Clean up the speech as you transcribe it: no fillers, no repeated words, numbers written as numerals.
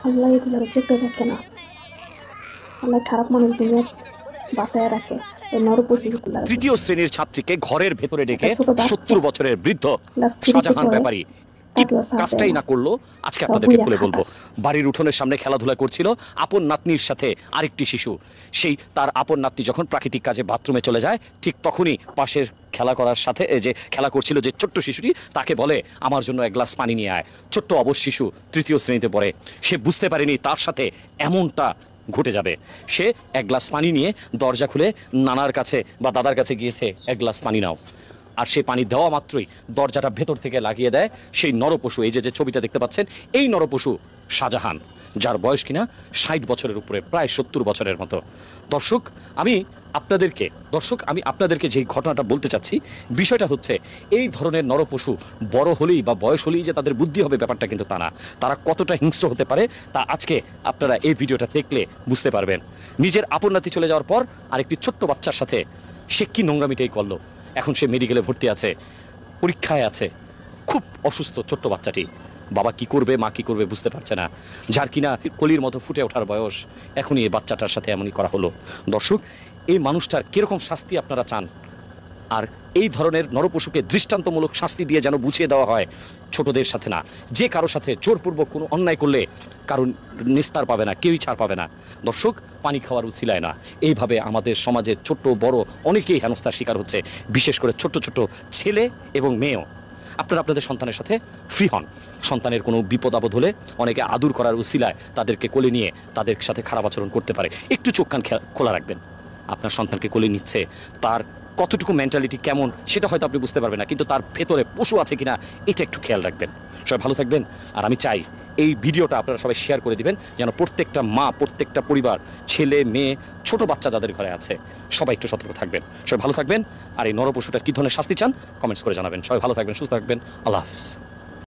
আল্লাহ এগুলোর চোখে দেখে না। আল্লাহ খারাপ মানুষ দুনিয়া বাঁচায় রাখে। এই নরপশুগুলার তৃতীয় শ্রেণীর ছাত্রীকে ঘরের ভেতরে একটা ডেকে ছোট বাচ্চা 70 বছরের বৃদ্ধ ক্লাস 3-তে শাহজাহান পড়ে, ব্যাপারী কি তাকেও ছাড় দেয় কাজটাই না। না করলো আজকে তাও আপনাদেরকে বুইড়া খুলে বলবো। খাটাস। বাড়ির উঠোনের সামনে খেলাধুলা করছিল আপন নাতনির সাথে আরেকটি শিশু। সেই তার আপন নাতনি যখন প্রাকৃতিক কাজে বাথরুমে চলে যায়, ঠিক তখনই পাশের খেলা করার সাথে যে খেলা করছিল যে ছোট্ট শিশুটি, তাকে বলে আমার জন্য এক গ্লাস পানি নিয়ে আয়। ছোট্ট অবশ শিশু, তৃতীয় শ্রেণীতে পড়ে, সে বুঝতে পারেনি তার সাথে এমনটা ঘটে যাবে। সে এক গ্লাস পানি নিয়ে দরজা খুলে নানার কাছে বা দাদার কাছে গিয়েছে, এক গ্লাস পানি নাও। আর সে পানি দেওয়া মাত্রই দরজাটা ভেতর থেকে লাগিয়ে দেয় সেই নরপশু। এই যে ছবিটা দেখতে পাচ্ছেন, এই নরপশু শাহজাহান, যার বয়স কিনা 60 বছরের উপরে, প্রায় 70 বছরের মতো। দর্শক আমি আপনাদেরকে যে ঘটনাটা বলতে চাচ্ছি, বিষয়টা হচ্ছে এই ধরনের নরপশু বড় হলেই বা বয়স হলেই যে তাদের বুদ্ধি হবে ব্যাপারটা কিন্তু তা না। তারা কতটা হিংস্র হতে পারে তা আজকে আপনারা এই ভিডিওটা দেখলে বুঝতে পারবেন। নিজের আপন নাতি চলে যাওয়ার পর আরেকটি ছোট্ট বাচ্চার সাথে সে কি নোংরামিটাই করলো। এখন সে মেডিকেলে ভর্তি আছে, পরীক্ষায় আছে, খুব অসুস্থ ছোট্ট বাচ্চাটি। বাবা কি করবে, মা কি করবে বুঝতে পারছে না। যার কিনা কলির মতো ফুটে ওঠার বয়স, এখনই এই বাচ্চাটার সাথে এমনই করা হলো। দর্শক, এই মানুষটার কিরকম শাস্তি আপনারা চান? আর এই ধরনের নরপশুকে দৃষ্টান্তমূলক শাস্তি দিয়ে যেন বুঝিয়ে দেওয়া হয়, ছোটদের সাথে না, যে কারো সাথে জোরপূর্বক কোনো অন্যায় করলে কারণ নিস্তার পাবে না, কেউই ছাড় পাবে না। দর্শক, পানি খাওয়ার উছিলায় না, এইভাবে আমাদের সমাজে ছোট বড় অনেকেই হেনস্থার শিকার হচ্ছে, বিশেষ করে ছোট ছোট ছেলে এবং মেয়েও। আপনারা আপনাদের সন্তানের সাথে ফ্রি হন। সন্তানের কোনো বিপদ আপদ হলে অনেকে আদর করার উছিলায় তাদেরকে কোলে নিয়ে তাদের সাথে খারাপ আচরণ করতে পারে। একটু চোখ কান খোলা রাখবেন। আপনার সন্তানকে কোলে নিচ্ছে, তার কতটুকু মেন্টালিটি কেমন সেটা হয়তো আপনি বুঝতে পারবেন না, কিন্তু তার ভেতরে পশু আছে কিনা এটা একটু খেয়াল রাখবেন। সবাই ভালো থাকবেন। আর আমি চাই এই ভিডিওটা আপনারা সবাই শেয়ার করে দিবেন, যেন প্রত্যেকটা মা, প্রত্যেকটা পরিবার, ছেলে মেয়ে, ছোট বাচ্চা যাদের ঘরে আছে, সবাই একটু সতর্ক থাকবেন। সবাই ভালো থাকবেন। আর এই নরপশুটার কী ধরনের শাস্তি চান কমেন্টস করে জানাবেন। সবাই ভালো থাকবেন, সুস্থ থাকবেন। আল্লাহ হাফিজ।